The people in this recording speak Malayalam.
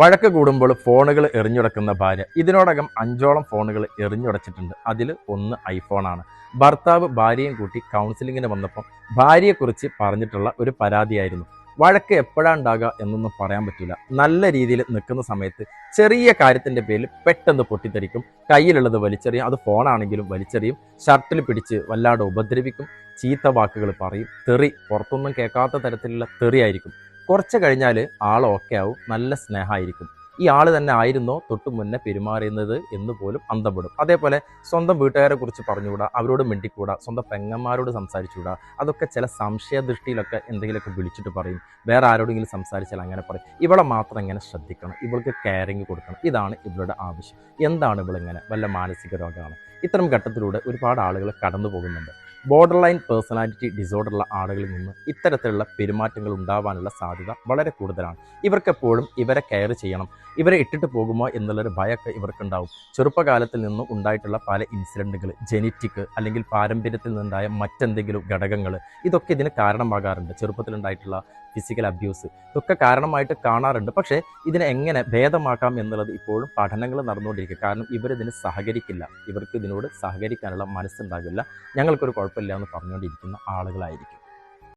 വഴക്ക് കൂടുമ്പോൾ ഫോണുകൾ എറിഞ്ഞുടക്കുന്ന ഭാര്യ. ഇതിനോടകം 5ഓളം ഫോണുകൾ എറിഞ്ഞുടച്ചിട്ടുണ്ട്. അതിൽ ഒന്ന് ഐഫോണാണ്. ഭർത്താവ് ഭാര്യയും കൂട്ടി കൗൺസിലിങ്ങിന് വന്നപ്പം ഭാര്യയെക്കുറിച്ച് പറഞ്ഞിട്ടുള്ള ഒരു പരാതിയായിരുന്നു. വഴക്ക് എപ്പോഴാണ് ഉണ്ടാകുക എന്നൊന്നും പറയാൻ പറ്റില്ല. നല്ല രീതിയിൽ നിൽക്കുന്ന സമയത്ത് ചെറിയ കാര്യത്തിൻ്റെ പേരിൽ പെട്ടെന്ന് പൊട്ടിത്തെറിക്കും. കയ്യിലുള്ളത് വലിച്ചെറിയും. അത് ഫോണാണെങ്കിലും വലിച്ചെറിയും. ഷർട്ടിൽ പിടിച്ച് വല്ലാതെ ഉപദ്രവിക്കും. ചീത്ത വാക്കുകൾ പറയും. തെറി പുറത്തൊന്നും കേൾക്കാത്ത തരത്തിലുള്ള തെറിയായിരിക്കും. കുറച്ച് കഴിഞ്ഞാൽ ആൾ ഓക്കെ ആവും. നല്ല സ്നേഹമായിരിക്കും. ഈ ആൾ തന്നെ ആയിരുന്നോ തൊട്ട് മുന്നേ പെരുമാറുന്നത് എന്ന് പോലും അന്തപ്പെടും. അതേപോലെ സ്വന്തം വീട്ടുകാരെ കുറിച്ച് പറഞ്ഞുകൂടാ, അവരോട് മിണ്ടിക്കൂടാ, സ്വന്തം പെങ്ങന്മാരോട് സംസാരിച്ചുകൂടാ. അതൊക്കെ ചില സംശയദൃഷ്ടിയിലൊക്കെ എന്തെങ്കിലുമൊക്കെ വിളിച്ചിട്ട് പറയും. വേറെ ആരോടെങ്കിലും സംസാരിച്ചാൽ അങ്ങനെ പറയും. ഇവളെ മാത്രം ഇങ്ങനെ ശ്രദ്ധിക്കണം, ഇവൾക്ക് കെയറിങ് കൊടുക്കണം. ഇതാണ് ഇവളുടെ ആവശ്യം. എന്താണ് ഇവളിങ്ങനെ? വല്ല മാനസിക രോഗമാണ്? ഇത്തരം ഘട്ടത്തിലൂടെ ഒരുപാട് ആളുകൾ കടന്നു പോകുന്നുണ്ട്. ബോർഡർ ലൈൻ പേഴ്സണാലിറ്റി ഡിസോർഡറുള്ള ആളുകളിൽ നിന്ന് ഇത്തരത്തിലുള്ള പെരുമാറ്റങ്ങൾ ഉണ്ടാവാനുള്ള സാധ്യത വളരെ കൂടുതലാണ്. ഇവർക്കെപ്പോഴും ഇവരെ കെയർ ചെയ്യണം, ഇവരെ ഇട്ടിട്ട് പോകുമോ എന്നുള്ളൊരു ഭയമൊക്കെ ഇവർക്കുണ്ടാവും. ചെറുപ്പകാലത്തിൽ നിന്നും ഉണ്ടായിട്ടുള്ള പല ഇൻസിഡൻറ്റുകൾ, ജെനറ്റിക് അല്ലെങ്കിൽ പാരമ്പര്യത്തിൽ നിന്നുണ്ടായ മറ്റെന്തെങ്കിലും ഘടകങ്ങൾ, ഇതൊക്കെ ഇതിന് കാരണമാകാറുണ്ട്. ചെറുപ്പത്തിലുണ്ടായിട്ടുള്ള ഫിസിക്കൽ അബ്യൂസ് ഇതൊക്കെ കാരണമായിട്ട് കാണാറുണ്ട്. പക്ഷേ ഇതിനെ എങ്ങനെ ഭേദമാക്കാം എന്നുള്ളത് ഇപ്പോഴും പഠനങ്ങൾ നടന്നുകൊണ്ടിരിക്കുക. കാരണം ഇവരിതിന് സഹകരിക്കില്ല, ഇവർക്ക് ഇതിനോട് സഹകരിക്കാനുള്ള മനസ്സുണ്ടാകില്ല. ഞങ്ങൾക്കൊരു കുഴപ്പമില്ല എന്ന് പറഞ്ഞുകൊണ്ടിരിക്കുന്ന ആളുകളായിരിക്കും.